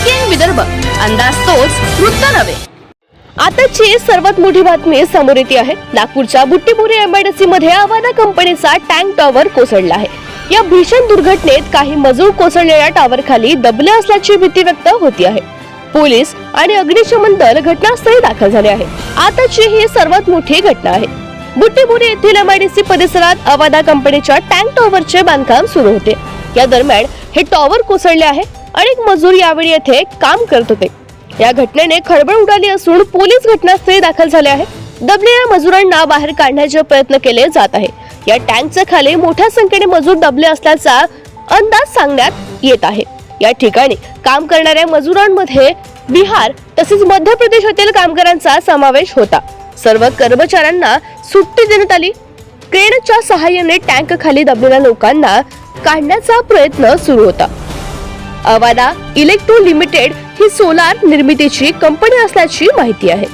Breaking Vidarbha, अंदाज तोच वृत्त नव्हे। आताची सर्वात मोठी बातमी समोर येते आहे। नागपूरच्या बुट्टीबोरी एमआयडीसी मध्ये अवाना कंपनीचा टँक टॉवर कोसळला आहे। या भीषण दुर्घटनेत काही मजूर कोसळलेल्या टॉवर खाली दबले असल्याची भीती व्यक्त होती आहे। पोलीस आणि अग्निशमन दल घटनास्थळी दाखल झाले आहे। आताची ही सर्वात मोठी घटना आहे। बुट्टीबोरी येथील एमआयडीसी परिसरात अवाना कंपनीच्या टँक टॉवरचे बांधकाम सुरू होते। या दरम्यान हे टॉवर कोसळले आहे। अनेक मजूर यावेळी येथे काम करत होते। या घटनेने खळबळ उडाली असून पोलीस घटनास्थळी दाखल झाले आहेत। दबलेल्या मजुरांना बाहेर काढण्याचे प्रयत्न केले जात आहे। या टँकच्या खाली मोठ्या संख्येने मजूर दबले असल्याचा अंदाज सांगण्यात येत आहे। या ठिकाणी काम करणाऱ्या मजुरांमध्ये बिहार तसेच मध्य प्रदेशातील कामगारांचा समावेश होता। सर्व कर्मचाऱ्यांना सुट्टी देण्यात आली। क्रेनच्या सहाय्याने टँक खाली दबलेल्या लोकांना काढण्याचा प्रयत्न सुरू होता। अवाना इलेक्ट्रो लिमिटेड ही सोलार निर्मितीची कंपनी असल्याची माहिती आहे।